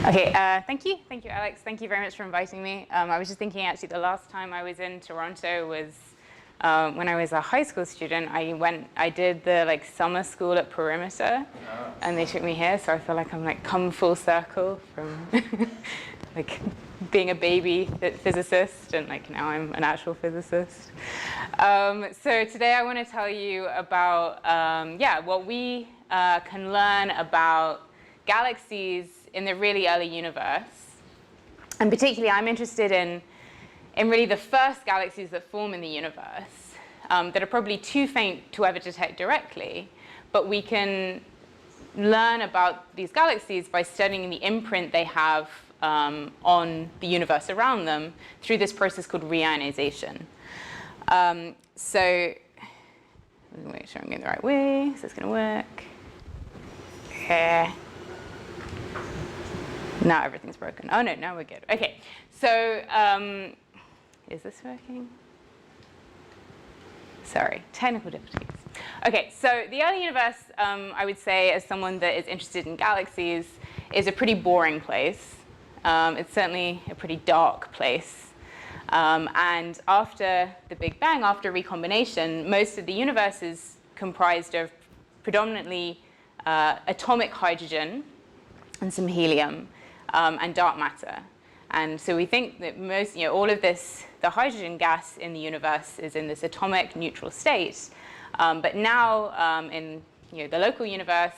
Okay, thank you, Alex. Thank you very much for inviting me. I was just thinking, actually, the last time I was in Toronto was when I was a high school student. I did the summer school at Perimeter, and they took me here. So I feel like I'm come full circle from being a baby physicist, and now I'm an actual physicist. So today I want to tell you about what we can learn about galaxies in the really early universe. And particularly, I'm interested in really the first galaxies that form in the universe that are probably too faint to ever detect directly, but we can learn about these galaxies by studying the imprint they have on the universe around them through this process called reionization. So let me make sure I'm going the right way. Is this going to work? Okay. Now everything's broken. Oh, no, now we're good. OK, so is this working? Sorry, technical difficulties. OK, so the early universe, I would say, as someone that is interested in galaxies, is a pretty boring place. It's certainly a pretty dark place. And after the Big Bang, after recombination, most of the universe is comprised of predominantly atomic hydrogen and some helium. And dark matter. And so we think that all of this, the hydrogen gas in the universe is in this atomic neutral state. But now in the local universe,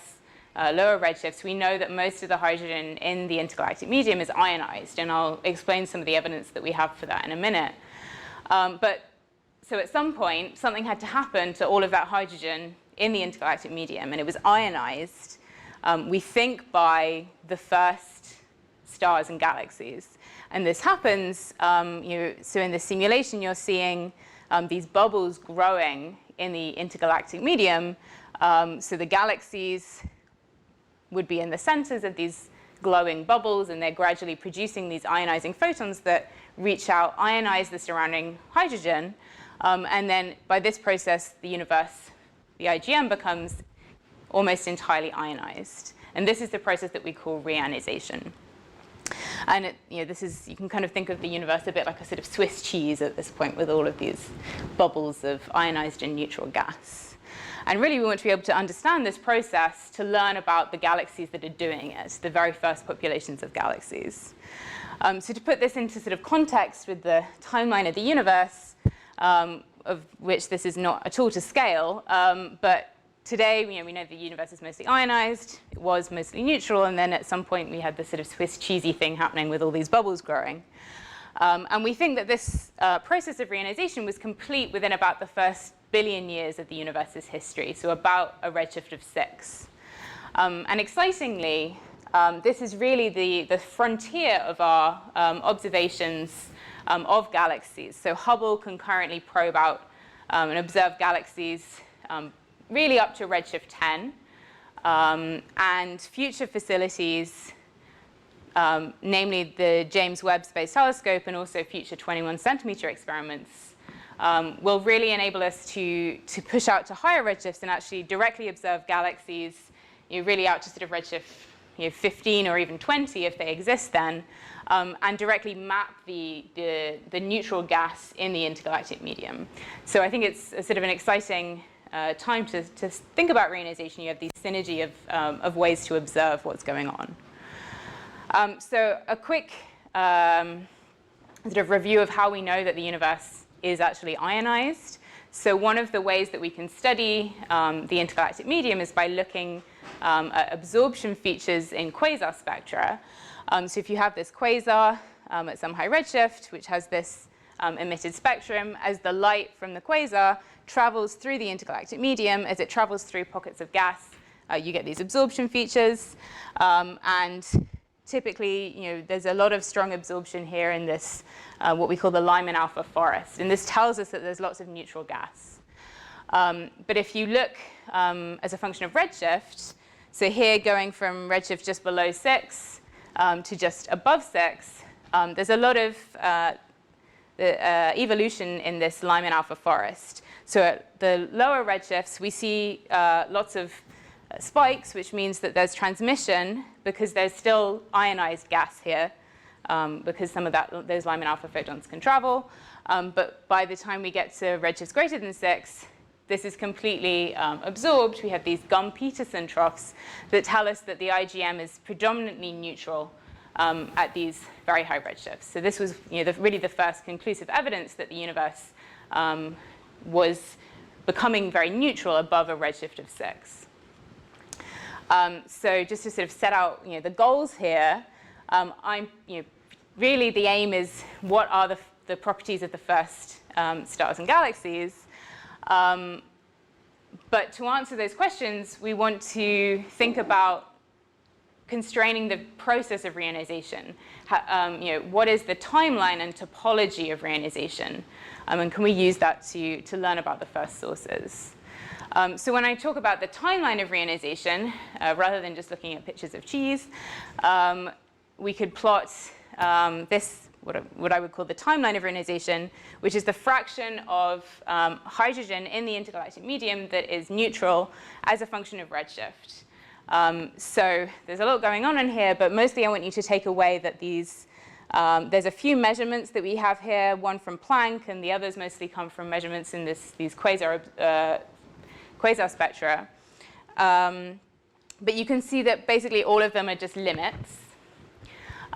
lower redshifts, we know that most of the hydrogen in the intergalactic medium is ionized. And I'll explain some of the evidence that we have for that in a minute. So at some point, something had to happen to all of that hydrogen in the intergalactic medium, and it was ionized, we think, by the first stars and galaxies. And this happens, so in the simulation, you're seeing these bubbles growing in the intergalactic medium. So the galaxies would be in the centers of these glowing bubbles, and they're gradually producing these ionizing photons that reach out, ionize the surrounding hydrogen. And then by this process, the universe, the IGM, becomes almost entirely ionized. And this is the process that we call reionization. And this is, you can kind of think of the universe a bit like a sort of Swiss cheese at this point, with all of these bubbles of ionized and neutral gas. And really, we want to be able to understand this process to learn about the galaxies that are doing it, the very first populations of galaxies. So to put this into sort of context with the timeline of the universe, of which this is not at all to scale, but today, we know the universe is mostly ionized. It was mostly neutral. And then at some point, we had this sort of Swiss cheesy thing happening with all these bubbles growing. And we think that this process of reionization was complete within about the first billion years of the universe's history, so about a redshift of 6. And excitingly, this is really the frontier of our observations of galaxies. So Hubble can currently probe out and observe galaxies really up to redshift 10, and future facilities, namely the James Webb Space Telescope and also future 21-centimeter experiments, will really enable us to push out to higher redshifts and actually directly observe galaxies really out to sort of redshift 15 or even 20 if they exist then, and directly map the neutral gas in the intergalactic medium. So I think it's a sort of an exciting time to think about reionization. You have the synergy of ways to observe what's going on. So a quick sort of review of how we know that the universe is actually ionized. So one of the ways that we can study the intergalactic medium is by looking at absorption features in quasar spectra. So if you have this quasar at some high redshift, which has this emitted spectrum, as the light from the quasar travels through the intergalactic medium, as it travels through pockets of gas, you get these absorption features. And typically, there's a lot of strong absorption here in this, what we call the Lyman-Alpha forest. And this tells us that there's lots of neutral gas. But if you look as a function of redshift, so here going from redshift just below 6 to just above 6, there's a lot of evolution in this Lyman-Alpha forest. So at the lower redshifts, we see lots of spikes, which means that there's transmission because there's still ionized gas here, because some of those Lyman-Alpha photons can travel. But by the time we get to redshifts greater than 6, this is completely absorbed. We have these Gum-Peterson troughs that tell us that the IgM is predominantly neutral at these very high redshifts. So this was really the first conclusive evidence that the universe was becoming very neutral above a redshift of 6. So just to sort of set out the goals here, really the aim is what are the properties of the first stars and galaxies. But to answer those questions, we want to think about constraining the process of reionization. What is the timeline and topology of reionization? And can we use that to learn about the first sources? So when I talk about the timeline of reionization, rather than just looking at pictures of cheese, we could plot this, what I would call the timeline of reionization, which is the fraction of hydrogen in the intergalactic medium that is neutral as a function of redshift. So there's a lot going on in here, but mostly I want you to take away that there's a few measurements that we have here, one from Planck, and the others mostly come from measurements in these quasar spectra. But you can see that basically all of them are just limits.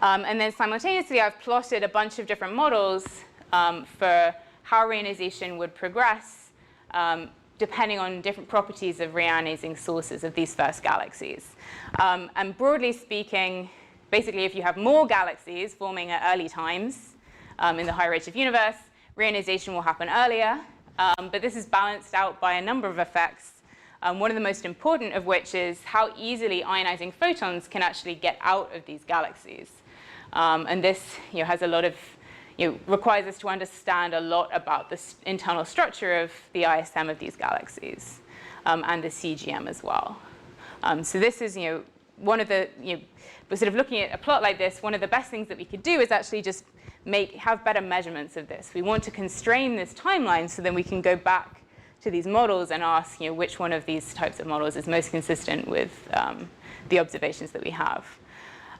And then simultaneously, I've plotted a bunch of different models for how reionization would progress depending on different properties of reionizing sources of these first galaxies. And broadly speaking, basically, if you have more galaxies forming at early times in the high redshift universe, reionization will happen earlier. But this is balanced out by a number of effects, one of the most important of which is how easily ionizing photons can actually get out of these galaxies. And this has a lot of, requires us to understand a lot about the internal structure of the ISM of these galaxies and the CGM as well. So this is, one of the, we're sort of looking at a plot like this, one of the best things that we could do is actually just have better measurements of this. We want to constrain this timeline so then we can go back to these models and ask, which one of these types of models is most consistent with the observations that we have.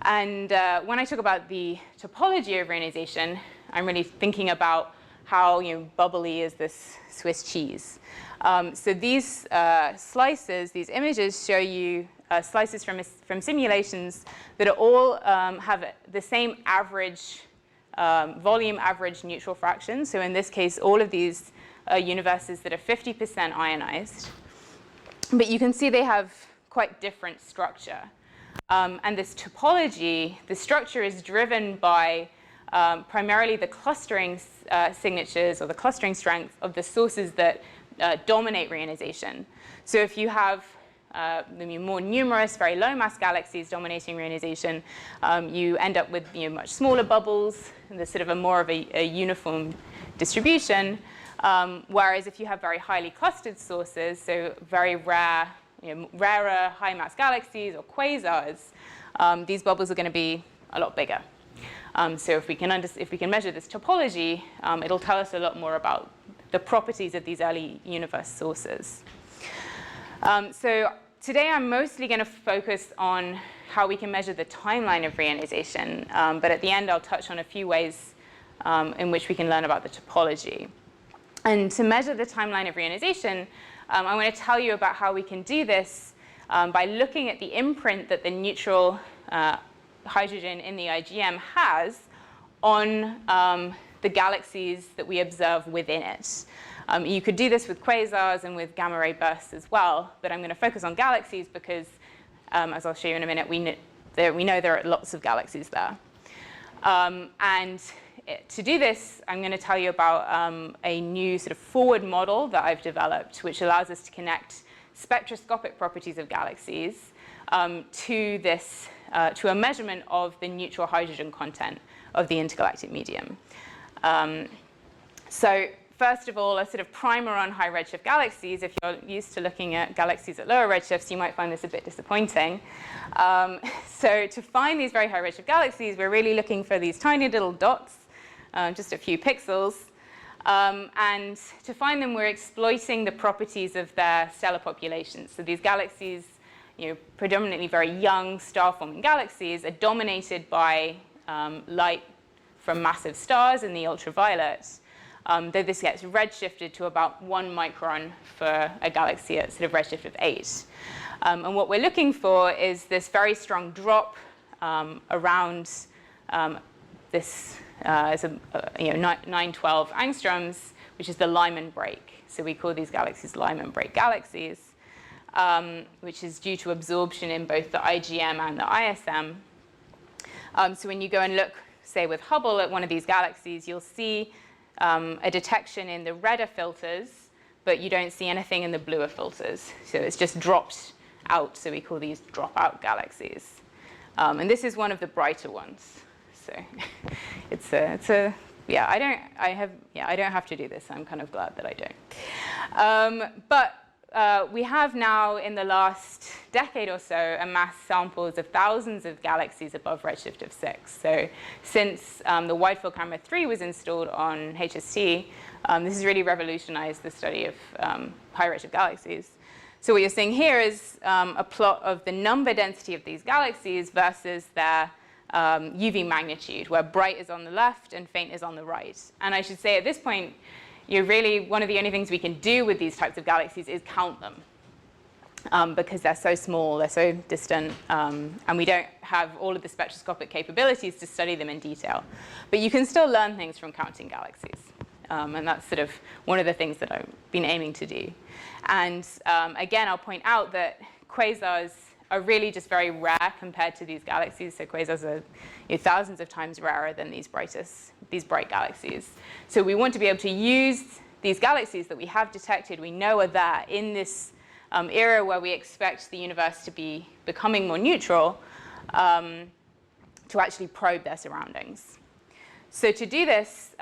And when I talk about the topology of reionization, I'm really thinking about how bubbly is this Swiss cheese. So these slices, these images show you slices from simulations that are all have the same average volume average neutral fraction. So in this case, all of these universes that are 50% ionized. But you can see they have quite different structure. And this topology, the structure is driven by primarily the clustering signatures or the clustering strength of the sources that dominate reionization. So if you have the more numerous, very low mass galaxies dominating reionization, you end up with much smaller bubbles, and there's sort of more of a uniform distribution. Whereas if you have very highly clustered sources, so very rare, rarer high mass galaxies or quasars, these bubbles are going to be a lot bigger. So if we can measure this topology, it'll tell us a lot more about the properties of these early universe sources. So today I'm mostly going to focus on how we can measure the timeline of reionization, but at the end I'll touch on a few ways in which we can learn about the topology. And to measure the timeline of reionization, I want to tell you about how we can do this by looking at the imprint that the neutral hydrogen in the IgM has on the galaxies that we observe within it. You could do this with quasars and with gamma ray bursts as well, but I'm going to focus on galaxies because, as I'll show you in a minute, we know there are lots of galaxies there. And to do this, I'm going to tell you about a new sort of forward model that I've developed, which allows us to connect spectroscopic properties of galaxies to a measurement of the neutral hydrogen content of the intergalactic medium. So first of all, a sort of primer on high redshift galaxies. If you're used to looking at galaxies at lower redshifts, you might find this a bit disappointing. So to find these very high redshift galaxies, we're really looking for these tiny little dots, just a few pixels. And to find them, we're exploiting the properties of their stellar populations. So these galaxies predominantly very young star-forming galaxies are dominated by light from massive stars in the ultraviolet, though this gets redshifted to about 1 micron for a galaxy at sort of redshift of 8. And what we're looking for is this very strong drop around this 912 angstroms, which is the Lyman break. So we call these galaxies Lyman break galaxies, which is due to absorption in both the IGM and the ISM. So when you go and look, say, with Hubble at one of these galaxies, you'll see a detection in the redder filters, but you don't see anything in the bluer filters. So it's just dropped out, so we call these dropout galaxies. And this is one of the brighter ones. So I don't have to do this. I'm kind of glad that I don't. But we have now, in the last decade or so, amassed samples of thousands of galaxies above redshift of 6. So since the Wide Field Camera 3 was installed on HST, this has really revolutionized the study of high redshift galaxies. So what you're seeing here is a plot of the number density of these galaxies versus their UV magnitude, where bright is on the left and faint is on the right. And I should say at this point, really one of the only things we can do with these types of galaxies is count them, because they're so small, they're so distant, and we don't have all of the spectroscopic capabilities to study them in detail. But you can still learn things from counting galaxies. And that's sort of one of the things that I've been aiming to do. And again, I'll point out that quasars are really just very rare compared to these galaxies. So quasars are thousands of times rarer than these bright galaxies. So we want to be able to use these galaxies that we have detected, we know are there in this era where we expect the universe to be becoming more neutral, to actually probe their surroundings. So to do this,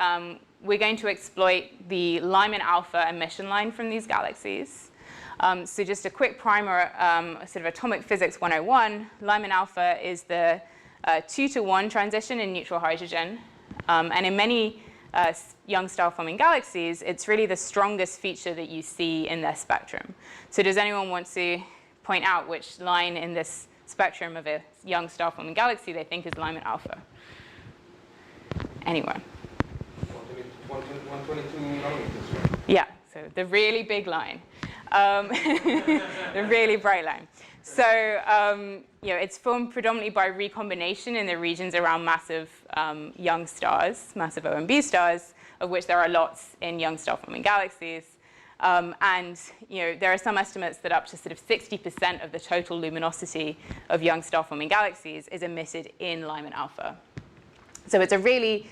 we're going to exploit the Lyman-Alpha emission line from these galaxies. So just a quick primer, sort of atomic physics 101, Lyman-Alpha is the 2-to-1 transition in neutral hydrogen. And in many young star-forming galaxies, it's really the strongest feature that you see in their spectrum. So does anyone want to point out which line in this spectrum of a young star-forming galaxy they think is Lyman-Alpha? Anyone? 122 nanometers. Yeah, so the really big line. The really bright line. So it's formed predominantly by recombination in the regions around massive young stars, massive OMB stars, of which there are lots in young star-forming galaxies. And there are some estimates that up to sort of 60% of the total luminosity of young star-forming galaxies is emitted in Lyman-Alpha. So it's a really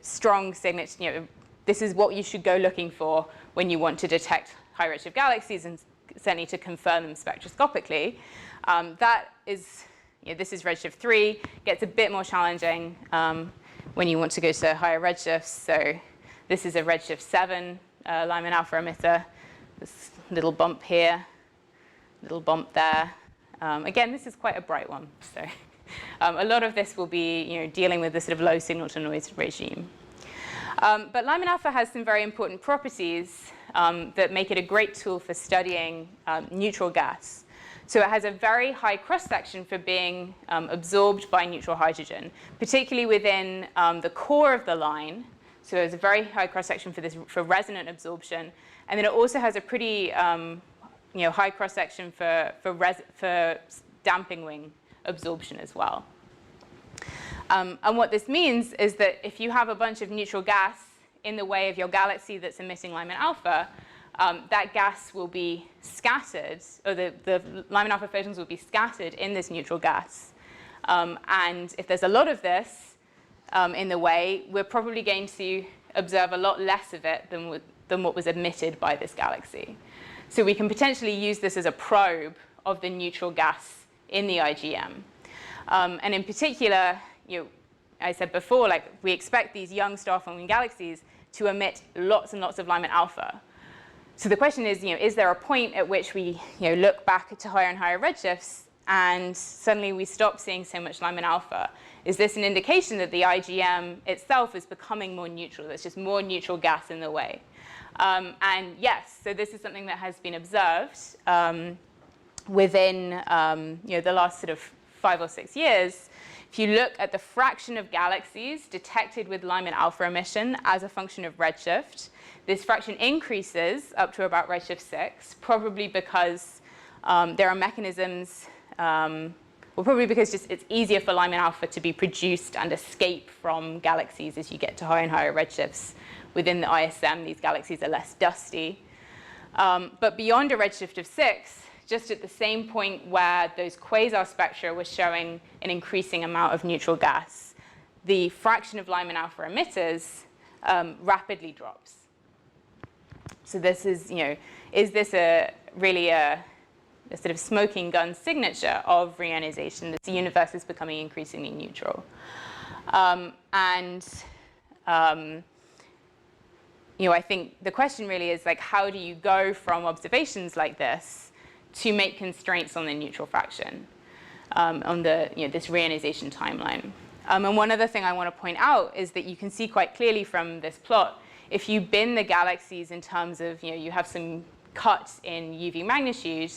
strong signature. This is what you should go looking for when you want to detect high redshift galaxies, and certainly to confirm them spectroscopically. This is redshift 3. Gets a bit more challenging when you want to go to higher redshifts. So this is a redshift 7 Lyman-Alpha emitter. This little bump here, little bump there. Again, this is quite a bright one. So a lot of this will be dealing with the sort of low signal-to-noise regime. But Lyman-Alpha has some very important properties that make it a great tool for studying neutral gas. So it has a very high cross-section for being absorbed by neutral higidrogen, particularly within the core of the line. So there's a very high cross-section for resonant absorption. And then it also has a pretty high cross-section for damping wing absorption as well. And what this means is that if you have a bunch of neutral gas in the way of your galaxy that's emitting Lyman-Alpha, that gas will be scattered, or the Lyman-Alpha photons will be scattered in this neutral gas. And if there's a lot of this in the way, we're probably going to observe a lot less of it than what was emitted by this galaxy. So we can potentially use this as a probe of the neutral gas in the IGM. And in particular, I said before, we expect these young star-forming galaxies to emit lots and lots of Lyman-Alpha. So the question is there a point at which we look back to higher and higher redshifts and suddenly we stop seeing so much Lyman-Alpha? Is this an indication that the IGM itself is becoming more neutral? There's just more neutral gas in the way. And yes, so this is something that has been observed within the last sort of 5 or 6 years, if you look at the fraction of galaxies detected with Lyman-Alpha emission as a function of redshift, this fraction increases up to about redshift 6, probably because there are mechanisms, probably because it's easier for Lyman-Alpha to be produced and escape from galaxies as you get to higher and higher redshifts. Within the ISM, these galaxies are less dusty. But beyond a redshift of 6, just at the same point where those quasar spectra were showing an increasing amount of neutral gas, the fraction of Lyman-Alpha emitters rapidly drops. So this is, is this really a sort of smoking gun signature of reionization, that the universe is becoming increasingly neutral? I think the question really is, like, how do you go from observations like this to make constraints on the neutral fraction, on the, this reionization timeline? And one other thing I want to point out is that you can see quite clearly from this plot, if you bin the galaxies in terms of, you have some cuts in UV magnitude,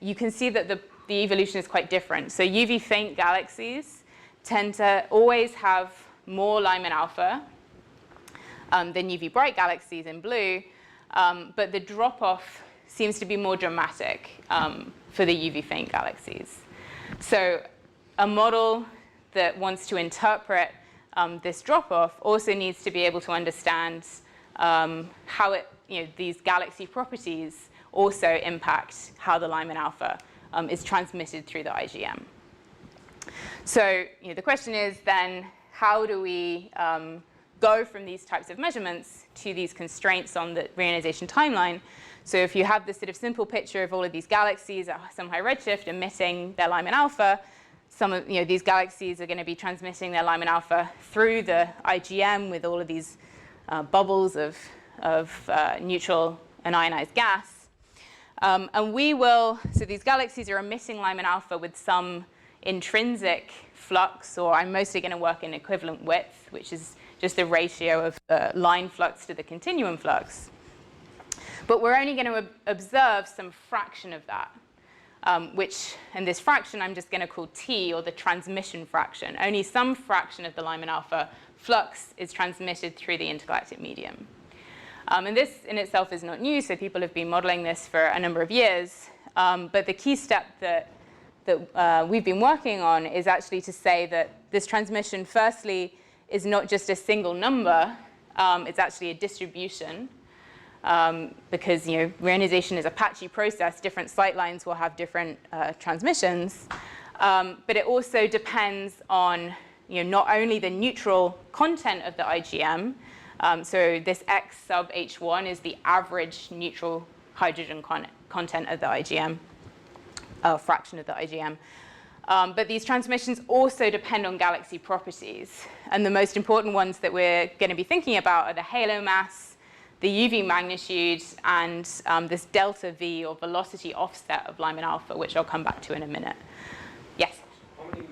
you can see that the evolution is quite different. So UV faint galaxies tend to always have more Lyman-Alpha than UV bright galaxies in blue, but the drop-off seems to be more dramatic for the UV faint galaxies. So a model that wants to interpret this drop-off also needs to be able to understand how these galaxy properties also impact how the Lyman-Alpha is transmitted through the IgM. So the question is then, how do we go from these types of measurements to these constraints on the reionization timeline? So if you have this sort of simple picture of all of these galaxies at some high redshift emitting their Lyman-Alpha, some of these galaxies are going to be transmitting their Lyman-Alpha through the IgM with all of these bubbles of neutral and ionized gas. And so these galaxies are emitting Lyman-Alpha with some intrinsic flux, or I'm mostly going to work in equivalent width, which is just the ratio of the line flux to the continuum flux. But we're only going to observe some fraction of that, and this fraction I'm just going to call T, or the transmission fraction. Only some fraction of the Lyman-Alpha flux is transmitted through the intergalactic medium. And this in itself is not new, so people have been modeling this for a number of years. But the key step that we've been working on is actually to say that this transmission, firstly, is not just a single number, it's actually a distribution. Because reionization is a patchy process, different sight lines will have different transmissions. But it also depends on not only the neutral content of the IgM, so this X sub H1 is the average neutral hydrogen content of the IgM, fraction of the IgM. But these transmissions also depend on galaxy properties. And the most important ones that we're going to be thinking about are the halo mass, the UV magnitude, and this delta V, or velocity offset of Lyman-Alpha, which I'll come back to in a minute. Yes? How many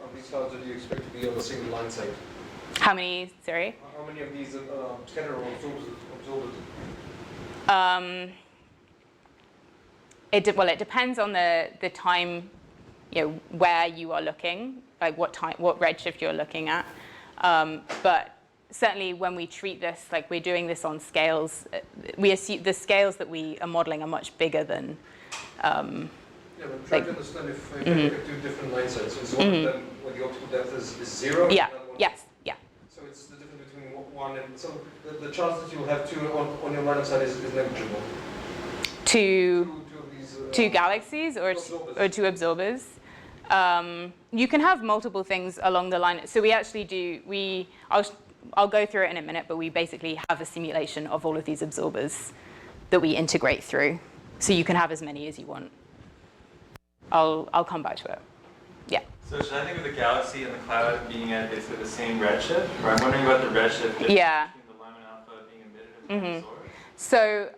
of these stars do you expect to be on a single line site? How many, sorry? How many of these scatter or absorb it? Well, it depends on the time, where you are looking, like what redshift you're looking at. But certainly when we treat this, like we're doing this on scales, we assume the scales that we are modeling are much bigger than. I'm trying to understand if I look at two different line sites. Is one of them where the optical depth is 0? Yeah. Yes. Yeah. So it's the difference between one and so the chance that you'll have two on your line of sight is negligible. Two galaxies or two absorbers. You can have multiple things along the line. So we actually do. I'll go through it in a minute, but we basically have a simulation of all of these absorbers that we integrate through. So you can have as many as you want. I'll come back to it. Yeah. So should I think of the galaxy and the cloud being at basically the same redshift? Or I'm wondering about the redshift between the Lyman-Alpha being emitted and being absorbed. So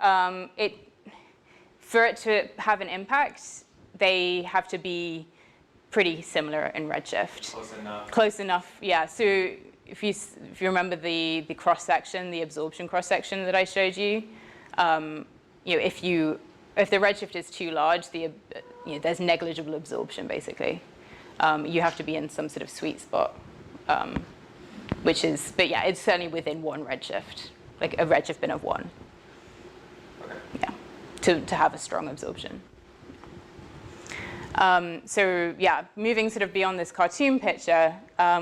for it to have an impact, they have to be pretty similar in redshift. Close enough. Close enough, yeah. So if you remember the cross section, the absorption cross section that I showed you, if you if the redshift is too large, there's negligible absorption, basically. You have to be in some sort of sweet spot, but yeah, it's certainly within one redshift, like a redshift bin of 1. Okay. Yeah, to have a strong absorption. So yeah, moving sort of beyond this cartoon picture,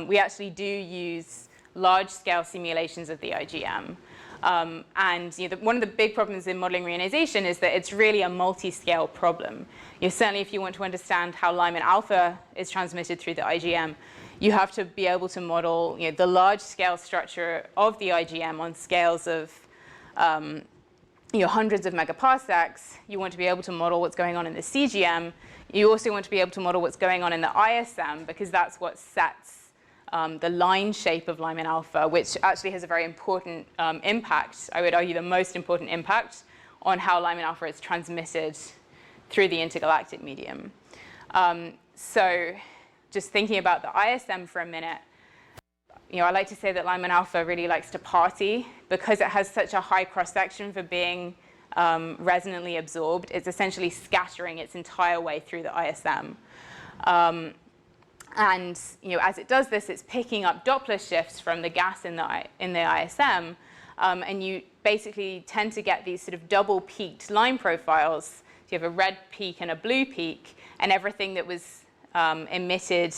we actually do use large-scale simulations of the IGM. And one of the big problems in modeling reionization is that it's really a multi-scale problem. Certainly if you want to understand how Lyman-Alpha is transmitted through the IGM, you have to be able to model the large-scale structure of the IGM on scales of hundreds of megaparsecs. You want to be able to model what's going on in the CGM. You also want to be able to model what's going on in the ISM, because that's what sets the line shape of Lyman-Alpha, which actually has a very important impact, I would argue the most important impact, on how Lyman-Alpha is transmitted through the intergalactic medium. So just thinking about the ISM for a minute, I like to say that Lyman-Alpha really likes to party because it has such a high cross-section for being resonantly absorbed. It's essentially scattering its entire way through the ISM. And as it does this, it's picking up Doppler shifts from the gas in the ISM, and you basically tend to get these sort of double-peaked line profiles. So you have a red peak and a blue peak, and everything that was emitted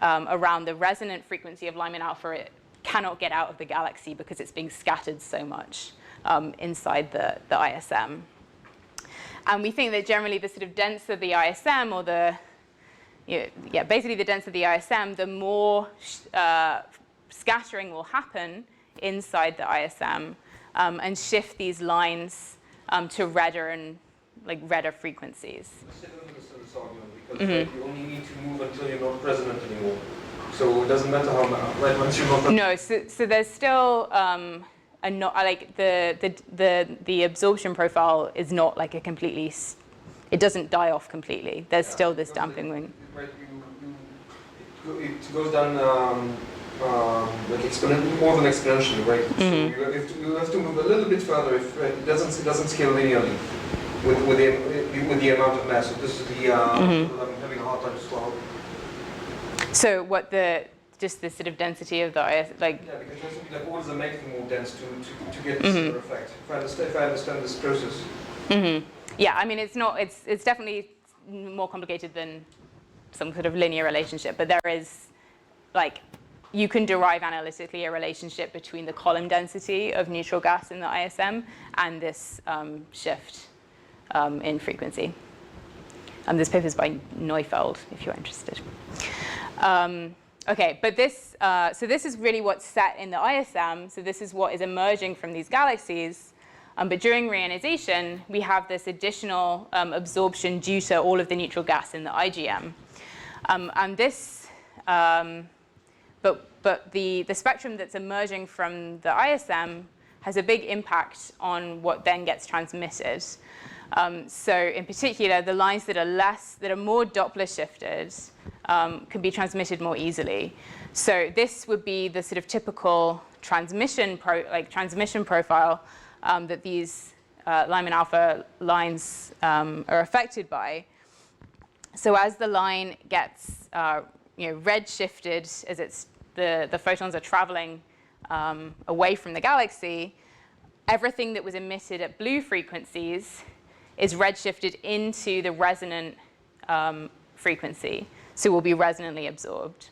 around the resonant frequency of Lyman-Alpha, it cannot get out of the galaxy because it's being scattered so much inside the ISM. And we think that generally the sort of denser the ISM, or basically the denser the ISM, the more scattering will happen inside the ISM and shift these lines to redder frequencies. I still don't understand this argument, because you only need to move until you're not resonant anymore. So it doesn't matter how much, right? Once you're not resonant. No, so there's still the absorption profile is not like a completely. It doesn't die off completely. There's still this damping wing. Right, it goes down like more than exponentially, right? So you have to move a little bit further if it doesn't scale linearly with the amount of mass. So this is the I'm having a hard time to swallow. So just the sort of density of the IS, like. Yeah, because it has to be like orders of magnitude more dense to get this sort of effect. If I understand this process. Yeah, I mean, it's definitely more complicated than some sort of linear relationship, but there is, you can derive analytically a relationship between the column density of neutral gas in the ISM and this shift in frequency. This paper is by Neufeld, if you're interested. Okay, but so this is really what's set in the ISM. So this is what is emerging from these galaxies. But during reionization, we have this additional absorption due to all of the neutral gas in the IGM. And this, but the spectrum that's emerging from the ISM has a big impact on what then gets transmitted. So in particular, the lines that are more Doppler shifted can be transmitted more easily. So this would be the sort of typical transmission profile that these Lyman-Alpha lines are affected by. So as the line gets red-shifted, as the photons are traveling away from the galaxy, everything that was emitted at blue frequencies is redshifted into the resonant frequency, so will be resonantly absorbed.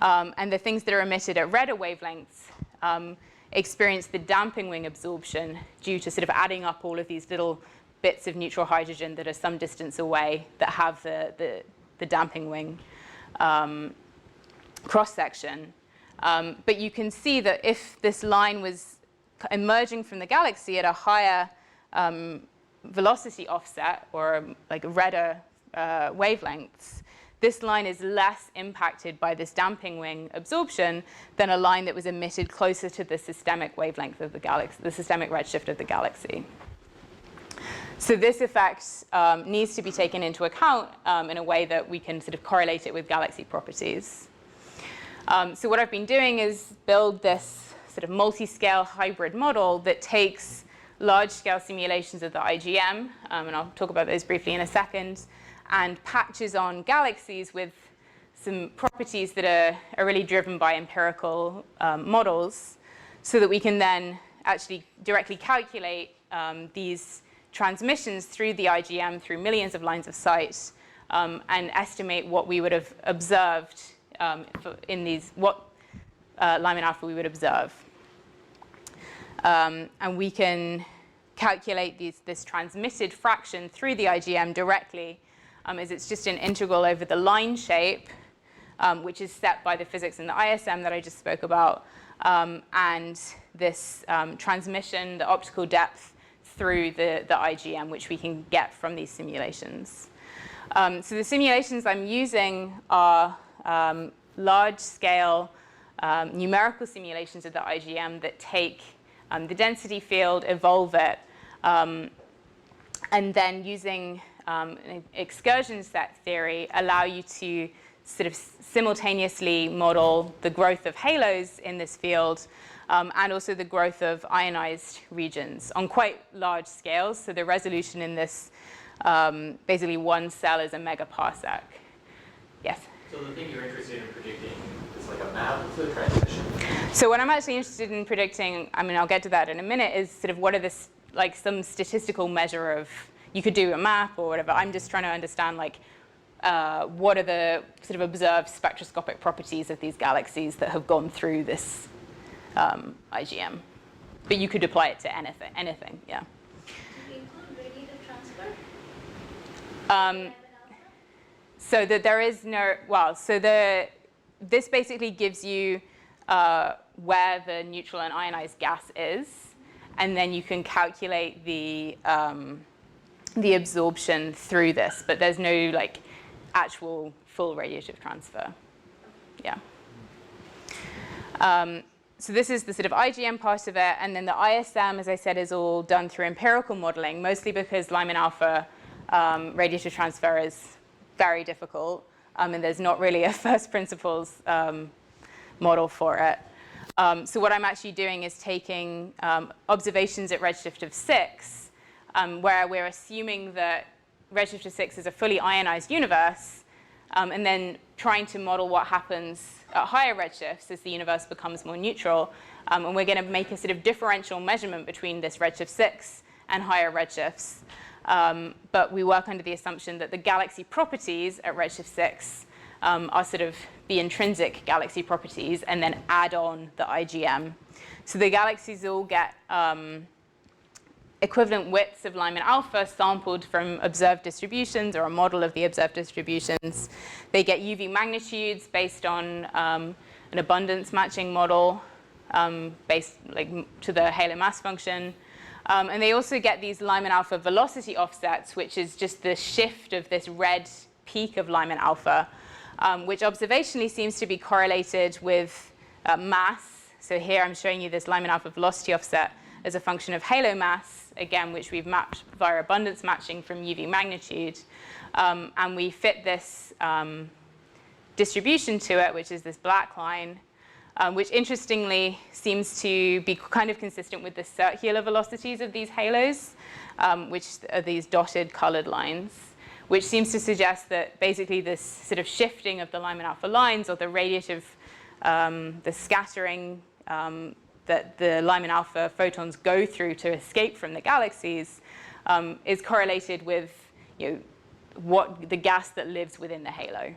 And the things that are emitted at redder wavelengths experience the damping wing absorption due to sort of adding up all of these little bits of neutral hydrogen that are some distance away that have the damping wing cross-section. But you can see that if this line was emerging from the galaxy at a higher velocity offset, or like redder wavelengths, this line is less impacted by this damping wing absorption than a line that was emitted closer to the systemic wavelength of the galaxy, the systemic redshift of the galaxy. So this effect needs to be taken into account in a way that we can sort of correlate it with galaxy properties. So what I've been doing is build this sort of multi-scale hybrid model that takes large-scale simulations of the IGM, and I'll talk about those briefly in a second, and patches on galaxies with some properties that are really driven by empirical models, so that we can then actually directly calculate these transmissions through the IGM, through millions of lines of sight, and estimate what we would have observed in these, what Lyman-Alpha we would observe. And we can calculate this transmitted fraction through the IGM directly, as it's just an integral over the line shape, which is set by the physics in the ISM that I just spoke about, and this transmission, the optical depth through the IGM, which we can get from these simulations. So the simulations I'm using are large-scale numerical simulations of the IGM that take the density field, evolve it, and then using an excursion set theory allow you to sort of simultaneously model the growth of halos in this field, and also the growth of ionized regions on quite large scales. So the resolution in this, basically one cell is a megaparsec. Yes? So the thing you're interested in predicting is like a map of the transmission? So what I'm actually interested in predicting, I mean, I'll get to that in a minute, is sort of what are this, like some statistical measure of, you could do a map or whatever. I'm just trying to understand, like, what are the sort of observed spectroscopic properties of these galaxies that have gone through this IGM. But you could apply it to anything, yeah. Do you include radiative transfer? So that there is no, well, so this basically gives you where the neutral and ionized gas is, and then you can calculate the absorption through this, but there's no like actual full radiative transfer. Yeah. So this is the sort of IGM part of it, and then the ISM, as I said, is all done through empirical modeling, mostly because Lyman-Alpha radiative transfer is very difficult, and there's not really a first principles model for it. So what I'm actually doing is taking observations at redshift of 6, where we're assuming that redshift of 6 is a fully ionized universe, and then trying to model what happens at higher redshifts as the universe becomes more neutral. And we're going to make a sort of differential measurement between this redshift 6 and higher redshifts. But we work under the assumption that the galaxy properties at redshift 6 are sort of the intrinsic galaxy properties, and then add on the IGM. So the galaxies all get equivalent widths of Lyman-Alpha sampled from observed distributions, or a model of the observed distributions. They get UV magnitudes based on an abundance matching model based to the halo mass function. And they also get these Lyman-Alpha velocity offsets, which is just the shift of this red peak of Lyman-Alpha, which observationally seems to be correlated with mass. So here I'm showing you this Lyman-Alpha velocity offset as a function of halo mass, again, which we've mapped via abundance matching from UV magnitude. And we fit this distribution to it, which is this black line, which interestingly seems to be kind of consistent with the circular velocities of these halos, which are these dotted colored lines, which seems to suggest that basically this sort of shifting of the Lyman-Alpha lines, or the radiative, the scattering that the Lyman-Alpha photons go through to escape from the galaxies, is correlated with what the gas that lives within the halo,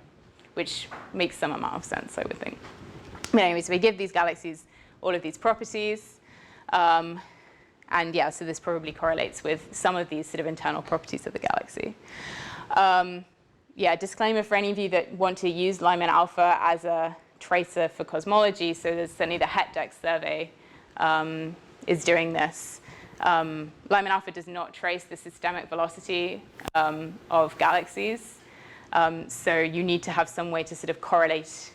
which makes some amount of sense, I would think. But anyway, so we give these galaxies all of these properties, and yeah, so this probably correlates with some of these sort of internal properties of the galaxy. Yeah, disclaimer for any of you that want to use Lyman-Alpha as a tracer for cosmology. So there's certainly the HETDEX survey is doing this. Lyman-Alpha does not trace the systemic velocity of galaxies. So you need to have some way to sort of correlate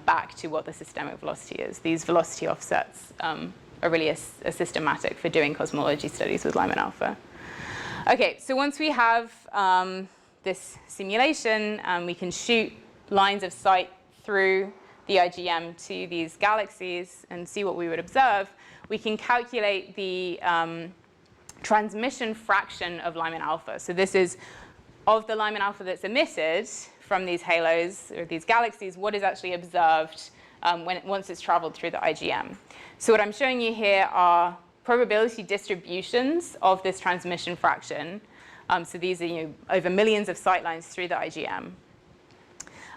back to what the systemic velocity is. These velocity offsets are really a systematic for doing cosmology studies with Lyman-Alpha. Okay, so once we have this simulation, we can shoot lines of sight through the IGM to these galaxies and see what we would observe. We can calculate the transmission fraction of Lyman-Alpha. So this is of the Lyman-Alpha that's emitted from these halos or these galaxies, what is actually observed once it's traveled through the IGM. So what I'm showing you here are probability distributions of this transmission fraction. So these are over millions of sightlines through the IGM.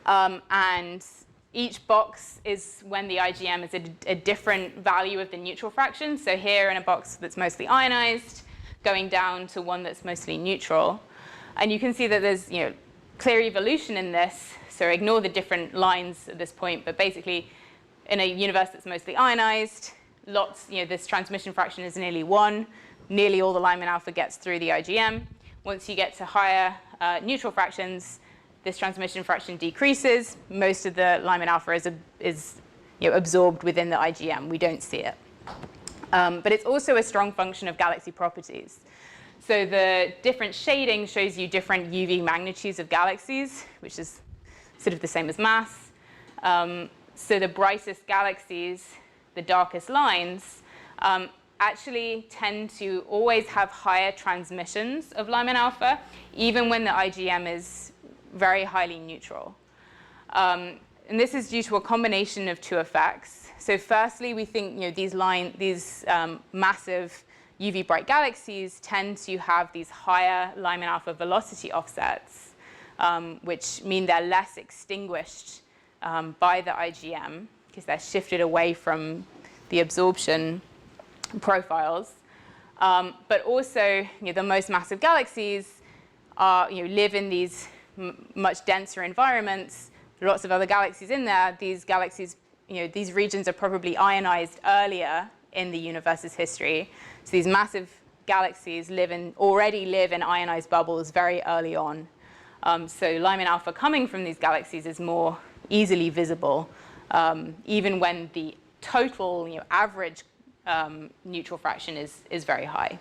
And each box is when the IGM is a different value of the neutral fraction. So here in a box that's mostly ionized, going down to one that's mostly neutral. And you can see that there's clear evolution in this. So ignore the different lines at this point. But basically, in a universe that's mostly ionized, this transmission fraction is nearly 1. Nearly all the Lyman-Alpha gets through the IGM. Once you get to higher neutral fractions, this transmission fraction decreases. Most of the Lyman-Alpha is absorbed within the IGM. We don't see it. But it's also a strong function of galaxy properties. So the different shading shows you different UV magnitudes of galaxies, which is sort of the same as mass. So the brightest galaxies, the darkest lines, actually tend to always have higher transmissions of Lyman-Alpha, even when the IGM is very highly neutral. And this is due to a combination of two effects. So firstly, we think these massive UV bright galaxies tend to have these higher Lyman-Alpha velocity offsets, which mean they're less extinguished by the IGM because they're shifted away from the absorption profiles. But also, the most massive galaxies live in these much denser environments, lots of other galaxies in there. These galaxies, these regions are probably ionized earlier in the universe's history. So these massive galaxies already live in ionized bubbles very early on. So Lyman-Alpha coming from these galaxies is more easily visible, even when the total average neutral fraction is very high.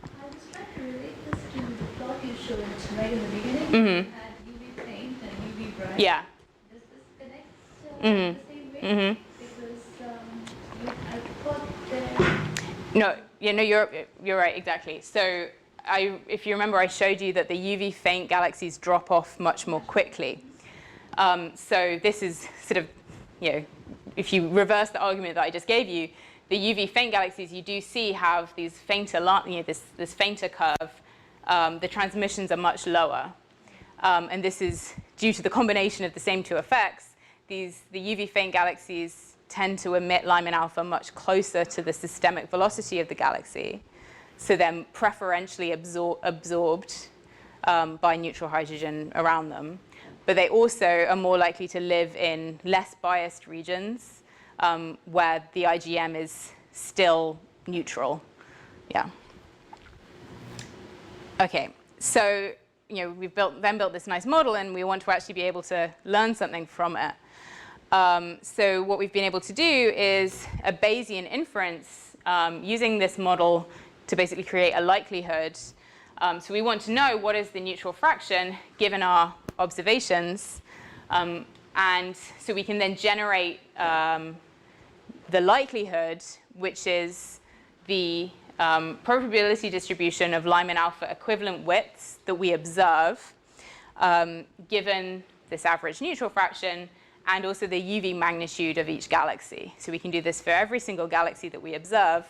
I was trying to relate this to the plot you showed right in the beginning. Mm-hmm. You had UV faint and UV bright. Yeah. Does this connect Mm-hmm. the same way? Mm-hmm. Because I thought that... No, you're right, exactly. So if you remember, I showed you that the UV faint galaxies drop off much more quickly. So this is sort of, if you reverse the argument that I just gave you, the UV faint galaxies you do see have these fainter, this fainter curve. The transmissions are much lower. And this is due to the combination of the same two effects. The UV faint galaxies tend to emit Lyman-Alpha much closer to the systemic velocity of the galaxy. So they're preferentially absorbed by neutral hydrogen around them. But they also are more likely to live in less biased regions where the IGM is still neutral. Yeah. Okay, so we've then built this nice model, and we want to actually be able to learn something from it. So what we've been able to do is a Bayesian inference using this model to basically create a likelihood. So we want to know what is the neutral fraction given our observations. And so we can then generate the likelihood, which is the probability distribution of Lyman-Alpha equivalent widths that we observe, given this average neutral fraction, and also the UV magnitude of each galaxy. So we can do this for every single galaxy that we observe,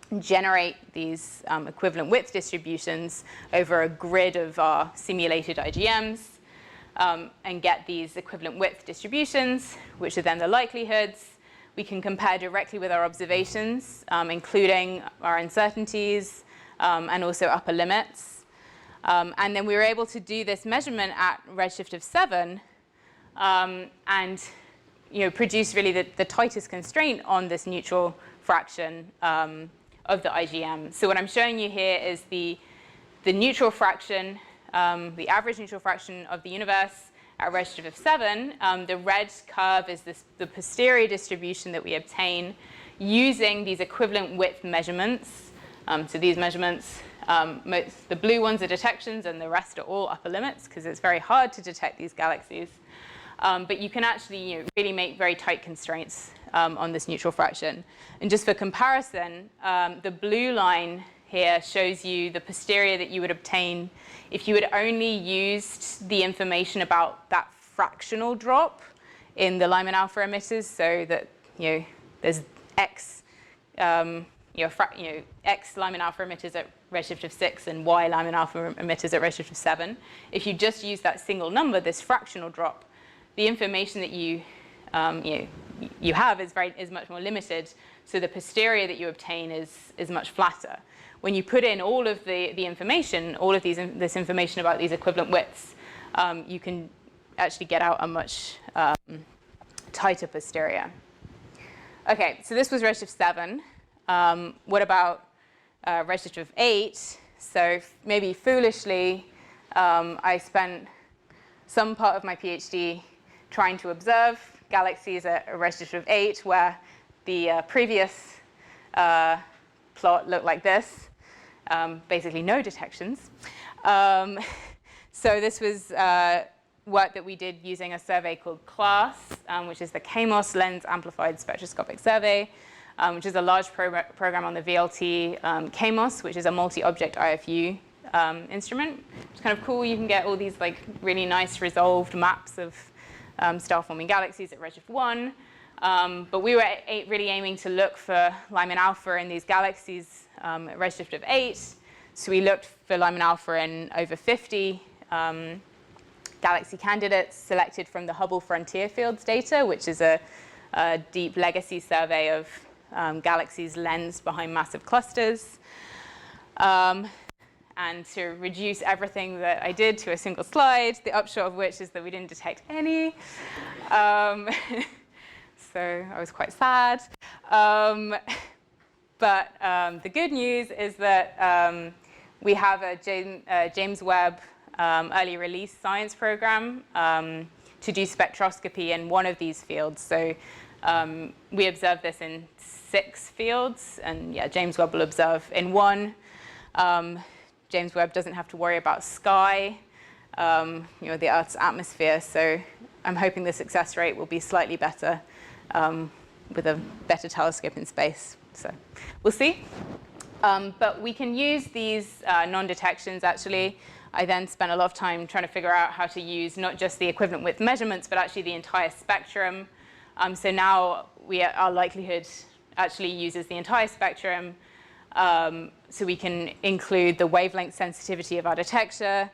and generate these equivalent width distributions over a grid of our simulated IGMs, and get these equivalent width distributions, which are then the likelihoods. We can compare directly with our observations, including our uncertainties and also upper limits. And then we were able to do this measurement at redshift of 7 and produce really the tightest constraint on this neutral fraction of the IGM. So what I'm showing you here is the neutral fraction, the average neutral fraction of the universe at redshift of 7. The red curve is the posterior distribution that we obtain using these equivalent width measurements. So these measurements, the blue ones are detections, and the rest are all upper limits, because it's very hard to detect these galaxies. But you can actually really make very tight constraints on this neutral fraction. And just for comparison, the blue line here shows you the posterior that you would obtain if you had only used the information about that fractional drop in the Lyman-Alpha emitters, so that there's X X Lyman-Alpha emitters at redshift of 6 and Y Lyman-Alpha emitters at redshift of 7. If you just use that single number, this fractional drop, the information that you have is much more limited, so the posterior that you obtain is much flatter. When you put in all of the information, all of this information about these equivalent widths, you can actually get out a much tighter posterior. Okay, so this was redshift 7. What about redshift of 8? So maybe foolishly, I spent some part of my PhD trying to observe galaxies at a redshift of 8, where the previous plot looked like this, basically no detections. So this was work that we did using a survey called CLASS, which is the Kaos Lens Amplified Spectroscopic Survey, which is a large program on the VLT Kaos, which is a multi-object IFU instrument. It's kind of cool. You can get all these like really nice resolved maps of star-forming galaxies at redshift 1. But we were really aiming to look for Lyman-Alpha in these galaxies at redshift of 8. So we looked for Lyman-Alpha in over 50 galaxy candidates selected from the Hubble Frontier Fields data, which is a deep legacy survey of galaxies lensed behind massive clusters. And to reduce everything that I did to a single slide, the upshot of which is that we didn't detect any. So I was quite sad. But the good news is that we have a James Webb early release science program to do spectroscopy in one of these fields. So we observe this in 6 fields, and yeah, James Webb will observe in 1. James Webb doesn't have to worry about sky, the Earth's atmosphere. So I'm hoping the success rate will be slightly better with a better telescope in space. So we'll see. But we can use these non-detections, actually. I then spent a lot of time trying to figure out how to use not just the equivalent width measurements, but actually the entire spectrum. So now our likelihood actually uses the entire spectrum. So we can include the wavelength sensitivity of our detector,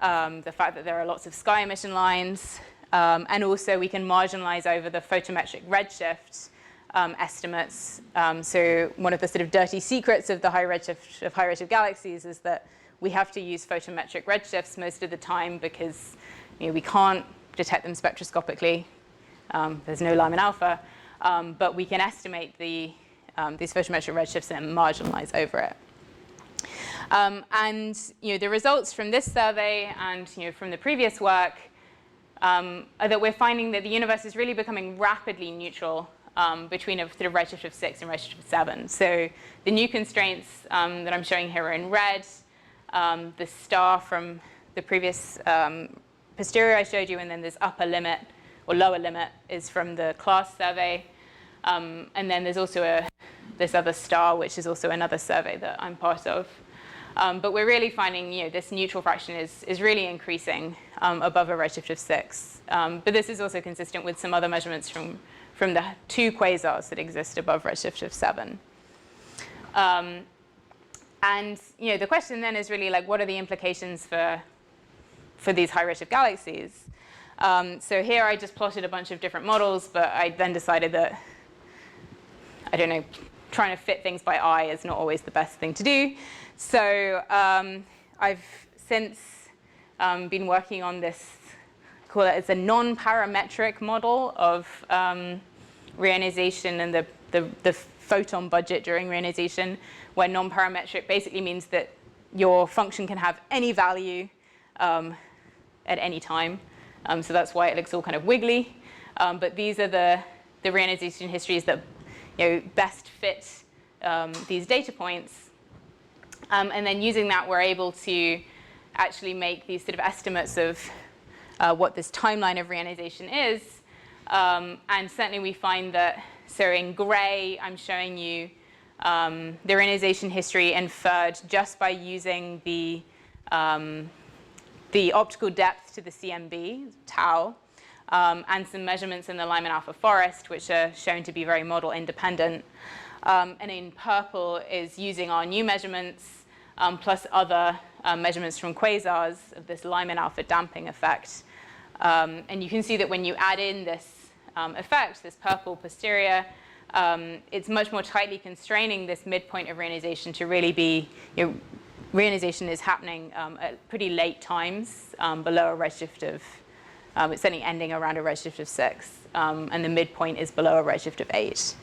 the fact that there are lots of sky emission lines, and also we can marginalize over the photometric redshift estimates. So one of the sort of dirty secrets of the high-redshift galaxies is that we have to use photometric redshifts most of the time because we can't detect them spectroscopically. There's no Lyman-Alpha, but we can estimate these photometric redshifts and marginalize over it. And the results from this survey and from the previous work are that we're finding that the universe is really becoming rapidly neutral between a sort of redshift of 6 and redshift of 7. So the new constraints that I'm showing here are in red. The star from the previous posterior I showed you, and then this upper limit or lower limit is from the CLASS survey. And then there's also this other star, which is also another survey that I'm part of. But we're really finding this neutral fraction is really increasing above a redshift of 6. But this is also consistent with some other measurements from the 2 quasars that exist above redshift of 7. And the question then is really like, what are the implications for these high redshift galaxies? So here I just plotted a bunch of different models, but I then decided that, I don't know, trying to fit things by eye is not always the best thing to do. So I've since been working on this, call it as a non-parametric model of reionization and the photon budget during reionization, where non-parametric basically means that your function can have any value at any time. So that's why it looks all kind of wiggly. But these are the reionization histories that best fit these data points. And then using that, we're able to actually make these sort of estimates of what this timeline of reionization is. And certainly we find that, so in gray, I'm showing you the reionization history inferred just by using the optical depth to the CMB, tau, and some measurements in the Lyman-Alpha forest, which are shown to be very model independent. And in purple is using our new measurements plus other measurements from quasars of this Lyman-Alpha damping effect. And you can see that when you add in this effect, this purple posterior, it's much more tightly constraining this midpoint of reionization to really be, reionization is happening at pretty late times below a redshift of, it's certainly ending around a redshift of 6, and the midpoint is below a redshift of 8.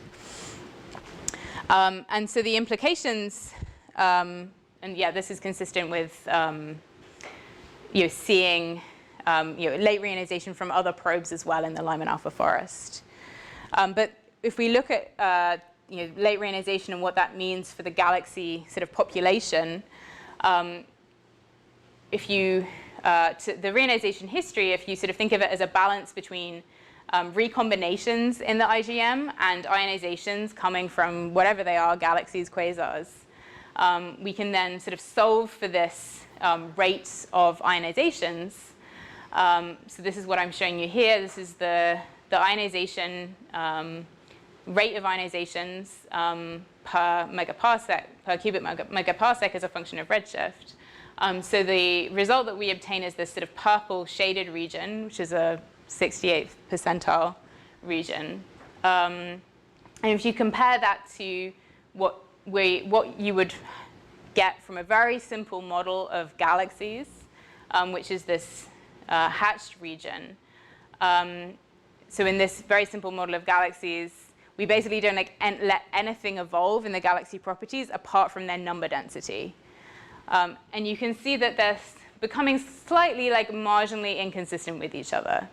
And so the implications, and yeah, this is consistent with seeing late reionization from other probes as well in the Lyman-Alpha forest. But if we look at late reionization and what that means for the galaxy sort of population, if you the reionization history, if you sort of think of it as a balance between recombinations in the IgM and ionizations coming from whatever they are, galaxies, quasars, we can then sort of solve for this rate of ionizations. So this is what I'm showing you here. This is the ionization rate of ionizations per megaparsec, per cubic megaparsec as a function of redshift. So the result that we obtain is this sort of purple shaded region, which is a 68th percentile region. And if you compare that to what you would get from a very simple model of galaxies, which is this hatched region. So in this very simple model of galaxies, we basically don't let anything evolve in the galaxy properties apart from their number density. And you can see that they're becoming slightly marginally inconsistent with each other.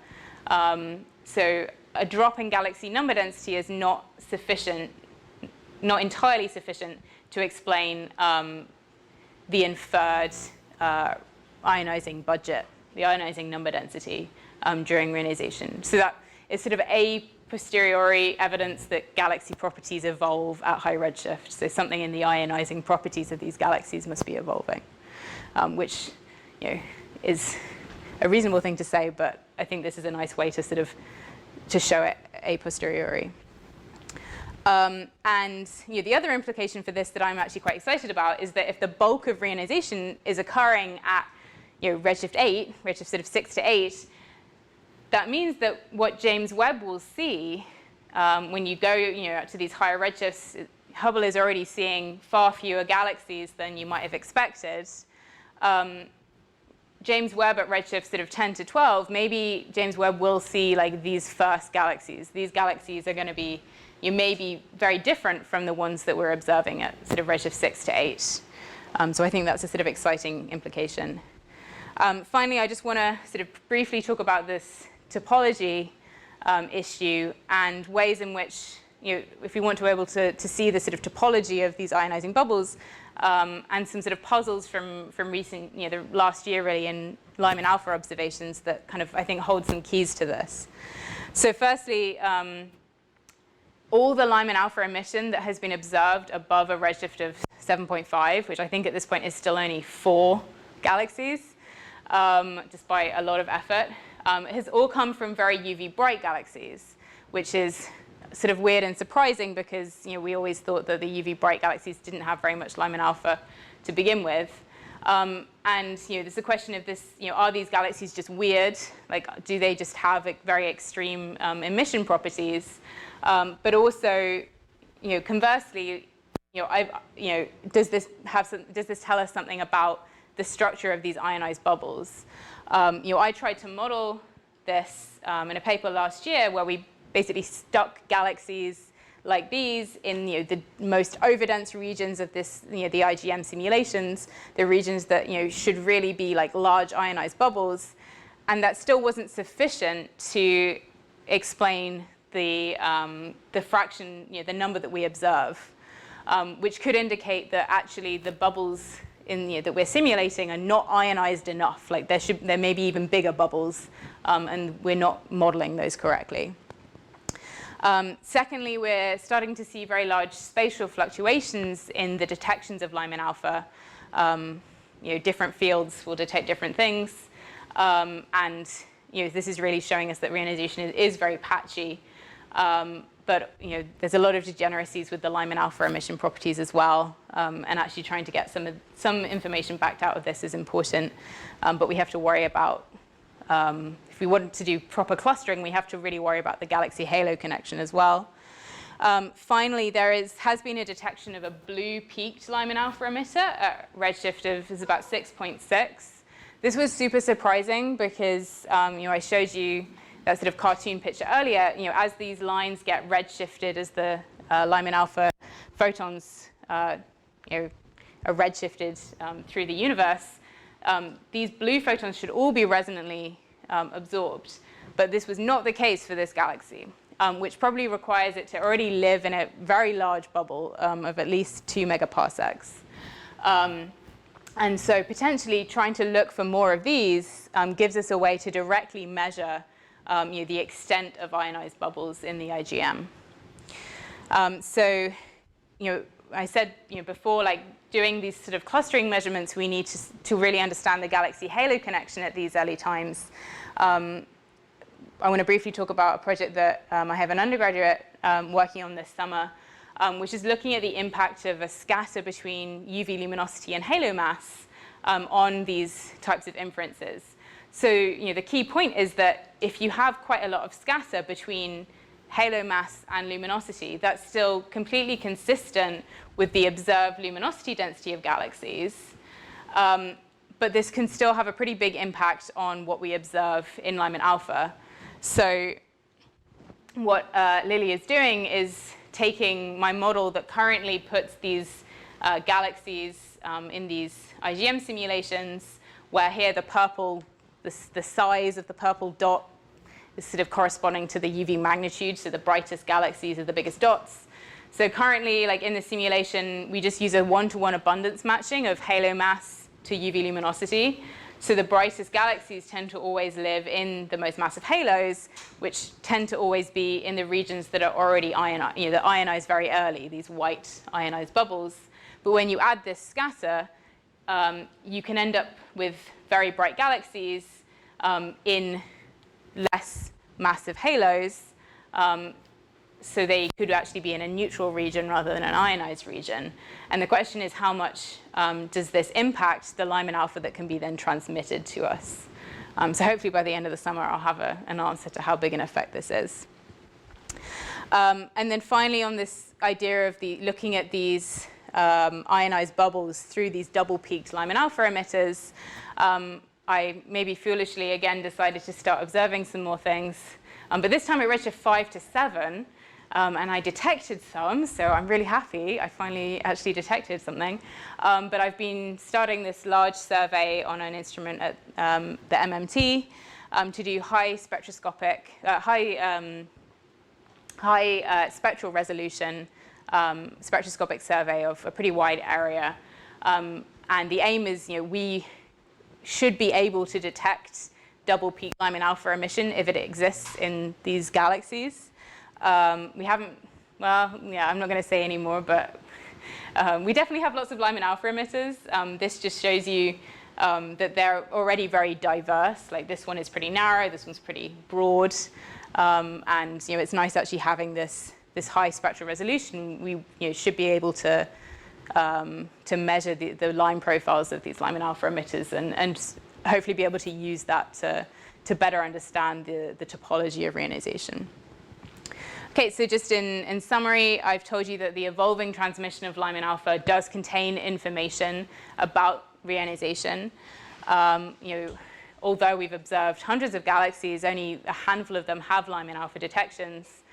So a drop in galaxy number density is not sufficient, not entirely sufficient to explain the inferred ionizing budget, the ionizing number density during reionization. So that is sort of a posteriori evidence that galaxy properties evolve at high redshift. So something in the ionizing properties of these galaxies must be evolving, which is a reasonable thing to say, but I think this is a nice way to sort of to show it a posteriori. And the other implication for this that I'm actually quite excited about is that if the bulk of reionization is occurring at redshift 8, redshift sort of 6 to 8, that means that what James Webb will see when you go to these higher redshifts, Hubble is already seeing far fewer galaxies than you might have expected. James Webb at redshift sort of 10 to 12, maybe James Webb will see these first galaxies. These galaxies are going to be maybe very different from the ones that we're observing at sort of redshift 6 to 8. So I think that's a sort of exciting implication. Finally, I just want to sort of briefly talk about this topology issue and ways in which, if we want to be able to see the sort of topology of these ionizing bubbles, and some sort of puzzles from recent, the last year really in Lyman-Alpha observations that kind of, I think, hold some keys to this. So firstly, all the Lyman-Alpha emission that has been observed above a redshift of 7.5, which I think at this point is still only 4 galaxies, despite a lot of effort, has all come from very UV bright galaxies, which is sort of weird and surprising because we always thought that the UV bright galaxies didn't have very much Lyman-Alpha to begin with. And there's a question of this, are these galaxies just weird? Do they just have very extreme emission properties? But also, conversely, does this tell us something about the structure of these ionized bubbles? I tried to model this in a paper last year where we basically stuck galaxies like these in the most overdense regions of this, the IgM simulations, the regions that should really be large ionized bubbles, and that still wasn't sufficient to explain the fraction, the number that we observe, which could indicate that actually the bubbles that we're simulating are not ionized enough. There may be even bigger bubbles, and we're not modeling those correctly. Secondly, we're starting to see very large spatial fluctuations in the detections of Lyman-Alpha. Different fields will detect different things. And this is really showing us that reionization is very patchy. But there's a lot of degeneracies with the Lyman-Alpha emission properties as well. And actually trying to get some information backed out of this is important. But we have to worry about, if we want to do proper clustering, we have to really worry about the galaxy halo connection as well. Finally, there has been a detection of a blue peaked Lyman-Alpha emitter at redshift is about 6.6. This was super surprising because I showed you that sort of cartoon picture earlier. As these lines get redshifted, as the Lyman-Alpha photons are redshifted through the universe, these blue photons should all be resonantly absorbed. But this was not the case for this galaxy, which probably requires it to already live in a very large bubble of at least 2 megaparsecs. And so potentially trying to look for more of these gives us a way to directly measure the extent of ionized bubbles in the IGM. So I said before, like doing these sort of clustering measurements, we need to really understand the galaxy halo connection at these early times. I want to briefly talk about a project that I have an undergraduate working on this summer, which is looking at the impact of a scatter between UV luminosity and halo mass on these types of inferences. So the key point is that if you have quite a lot of scatter between halo mass and luminosity, that's still completely consistent with the observed luminosity density of galaxies. But this can still have a pretty big impact on what we observe in Lyman-Alpha. So what Lily is doing is taking my model that currently puts these galaxies in these IGM simulations, where here the purple, the size of the purple dot is sort of corresponding to the UV magnitude, so the brightest galaxies are the biggest dots. So currently, like in the simulation, we just use a one-to-one abundance matching of halo mass to UV luminosity. So the brightest galaxies tend to always live in the most massive halos, which tend to always be in the regions that are already ionized, that ionize very early, these white ionized bubbles. But when you add this scatter, you can end up with very bright galaxies in less massive halos. So they could actually be in a neutral region rather than an ionized region. And the question is, how much does this impact the Lyman-Alpha that can be then transmitted to us? So hopefully by the end of the summer, I'll have an answer to how big an effect this is. And then finally, on this idea of looking at these ionized bubbles through these double-peaked Lyman-Alpha emitters, I maybe foolishly again decided to start observing some more things. But this time at redshift 5 to 7, and I detected some, so I'm really happy. I finally actually detected something. But I've been starting this large survey on an instrument at the MMT to do high spectral resolution spectroscopic survey of a pretty wide area. And the aim is, we should be able to detect double peak Lyman-Alpha emission if it exists in these galaxies. We haven't, well, yeah, I'm not going to say any more, but we definitely have lots of Lyman-Alpha emitters. This just shows you that they're already very diverse. Like this one is pretty narrow, this one's pretty broad. And it's nice actually having this high spectral resolution. We should be able to measure the line profiles of these Lyman-Alpha emitters and hopefully be able to use that to better understand the topology of reionization. Okay, so just in summary, I've told you that the evolving transmission of Lyman-Alpha does contain information about reionization. Although we've observed hundreds of galaxies, only a handful of them have Lyman-Alpha detections.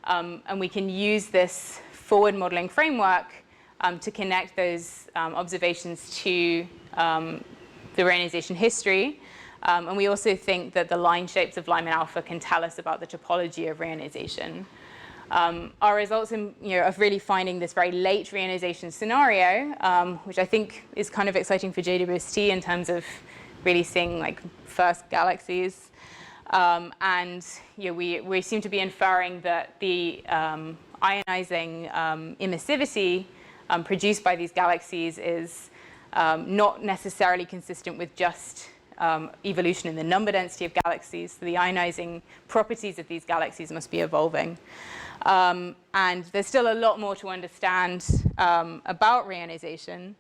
And we can use this forward modeling framework to connect those observations to the reionization history. And we also think that the line shapes of Lyman-Alpha can tell us about the topology of reionization. Our results of really finding this very late reionization scenario, which I think is kind of exciting for JWST in terms of really seeing like first galaxies, And we seem to be inferring that the ionizing emissivity produced by these galaxies is not necessarily consistent with just evolution in the number density of galaxies. So the ionizing properties of these galaxies must be evolving. And there's still a lot more to understand about reionization,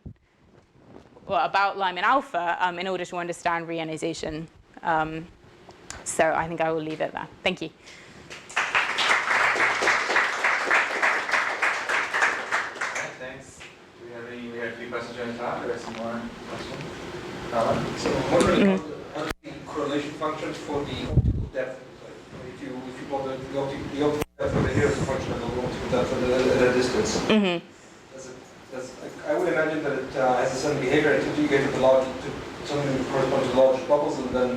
or about Lyman-Alpha, in order to understand reionization. So I think I will leave it there. Thank you. Thanks. We have a few questions during the talk, or some more questions? So I'm wondering how the correlation functions for the optical depth. If you plot the optical depth over here as a function of the optical depth at a distance. I would imagine that it has a certain behavior until you get to the large, to something that corresponds to large bubbles, and then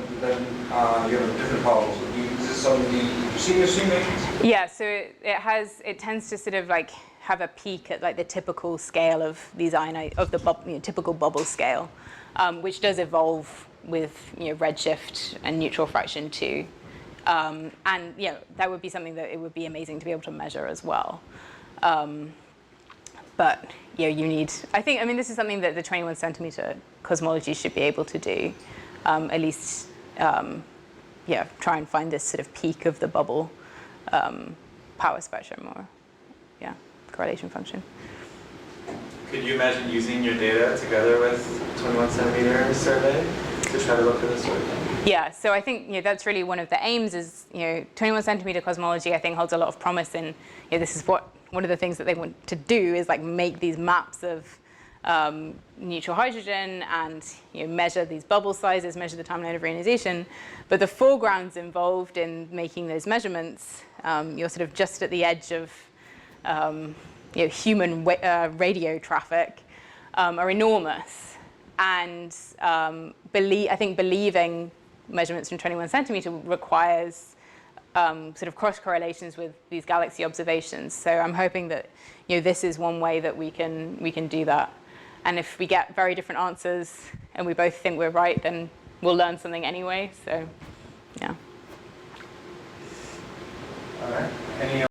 you have a different power. So is this something you see in your simulations? Yeah, so it tends to sort of like have a peak at like the typical scale of these typical bubble scale, which does evolve with redshift and neutral fraction too. And that would be something that it would be amazing to be able to measure as well. But you need, I mean, this is something that the 21 centimeter cosmology should be able to do, at least, try and find this sort of peak of the bubble power spectrum, or, correlation function. Could you imagine using your data together with 21 centimeter survey to try to look for this sort of thing? Yeah, so I think that's really one of the aims is, 21 centimeter cosmology, I think, holds a lot of promise, and this is one of the things that they want to do is like make these maps of neutral hydrogen and measure these bubble sizes, measure the timeline of reionization. But the foregrounds involved in making those measurements, you're sort of just at the edge of human radio traffic, are enormous. And I think believing measurements from 21 centimeter requires sort of cross correlations with these galaxy observations. So I'm hoping that this is one way that we can do that. And if we get very different answers and we both think we're right, then we'll learn something anyway. So yeah. All right. Any